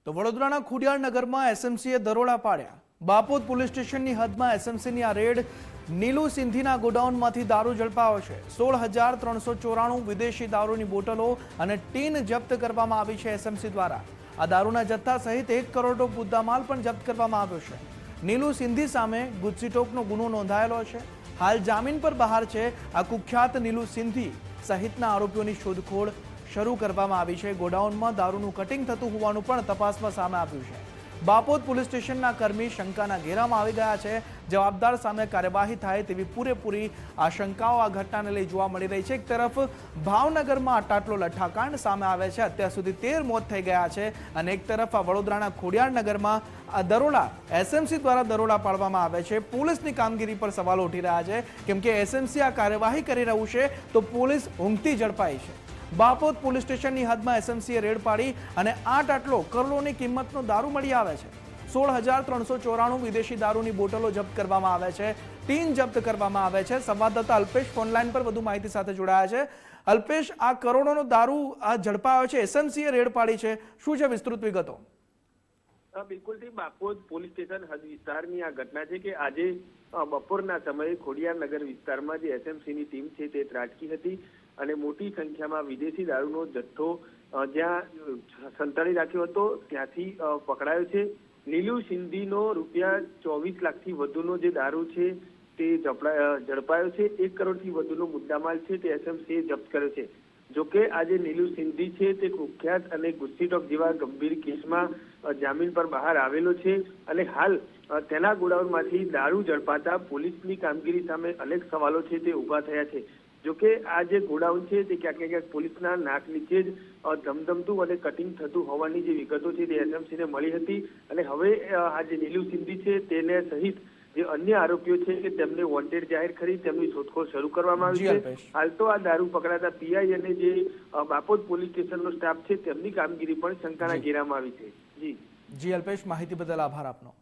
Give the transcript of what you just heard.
તો વડોદરાના ખોડિયારનગરમાં એસએમસીએ દરોડા પાડ્યા। બાપોદ પોલીસ સ્ટેશનની હદમાં એસએમસીની આ રેડ નીલુ સિંધીના ગોડાઉનમાંથી દારૂ ઝડપાયો છે। 16,394 વિદેશી દારૂની બોટલો અને ટીન જપ્ત કરવામાં આવી છે એસએમસી દ્વારા। આ દારૂના જથ્થા સહિત 1 કરોડનો મુદ્દામાલ પણ જપ્ત કરવામાં આવ્યો છે। નીલુ સિંધી સામે ગુજસીટોકનો ગુનો નોંધાયેલો છે। હાલ જામીન પર બહાર છે। આ કુખ્યાત નીલુ સિંધી સહિતના આરોપીઓની શોધખોળ શરૂ કરવામાં આવી છે। ગોડાઉનમાં દારૂનું કટિંગ થતું હોવાનું પણ તપાસમાં સામે આવ્યું છે। બાપોદ પોલીસ સ્ટેશનના કર્મી શંકાના ઘેરામાં આવી ગયા છે। જવાબદાર સામે કાર્યવાહી થાય તેવી પૂરેપૂરી આશંકાઓ આ ઘટનાને લઈ જોવા મળી રહી છે। એક તરફ ભાવનગરમાં આટલો લઠ્ઠાકાંડ સામે આવે છે, અત્યાર સુધી 13 મોત થઈ ગયા છે, અને એક તરફ આ વડોદરાના ખોડિયારનગરમાં આ દરોડા એસએમસી દ્વારા દરોડા પાડવામાં આવે છે। પોલીસની કામગીરી પર સવાલો ઉઠી રહ્યા છે, કેમ કે એસએમસી આ કાર્યવાહી કરી રહ્યું છે તો પોલીસ ઊંઘતી ઝડપાઈ છે। બાપોદ પોલીસ સ્ટેશનની હદમાં એસએમસીએ રેડ પાડી અને આટલો કરોડોની કિંમતનો દારૂ મળી આવે છે। 16,394 વિદેશી દારૂની બોટલો જપ્ત કરવામાં આવે છે, ટીન જપ્ત કરવામાં આવે છે। સંવાદદાતા અલ્પેશ ફોનલાઈન પર વધુ માહિતી સાથે જોડાયા છે। અલ્પેશ, આ કરોડોનો દારૂ આ ઝડપાયો છે, એસએમસીએ રેડ પાડી છે, શું છે વિસ્તૃત વિગતો? બિલકુલથી બાપોદ પોલીસ સ્ટેશન હદ વિસ્તારની આ ઘટના છે કે આજે બપોરના સમયે ખોડિયારનગર વિસ્તારમાં જે એસએમસીની ટીમ છે તે ત્રાટકી હતી અને મોટી સંખ્યામાં વિદેશી દારૂનો જથ્થો જ્યાં સંતાડી રાખ્યો હતો ત્યાંથી પકડાયો છે। નીલુ સિંધીનો રૂપિયા 24 લાખથી વધુનો જે દારૂ છે તે ઝડપાયો છે। 1 કરોડથી વધુનો મુદ્દામાલ છે તે એસએમસીએ જપ્ત કર્યો છે। જોકે આજે નીલુ સિંધી છે તે કુખ્યાત અને ગુસ્સીટોક જેવા ગંભીર કેસમાં જામીન પર બહાર આવેલો છે અને હાલ તેના ગોડાઉનમાંથી દારૂ ઝડપાતા પોલીસની કામગીરી સામે અનેક સવાલો છે તે ઉભા થયા છે। જોકે આ જે ગોડાઉન છે તે ક્યાંક ને ક્યાંક પોલીસના નાક નીચે જ ધમધમતું અને કટિંગ થતું હોવાની જે વિગતો છે તે એસએમસીને મળી હતી અને હવે આ જે નીલુ સિંધી છે તેને સહિત જે અન્ય આરોપીઓ છે કે તેમને વોન્ટેડ જાહેર કરી તેમની શોધખોળ શરૂ કરવામાં આવી છે। હાલ તો આ દારૂ પકડાતા પીઆઈ અને જે બાપોદ પોલીસ સ્ટેશનનો સ્ટાફ છે તેમની કામગીરી પણ શંકાના ઘેરામાં આવી છે। જી અલ્પેશ, માહિતી બદલ આભાર આપનો।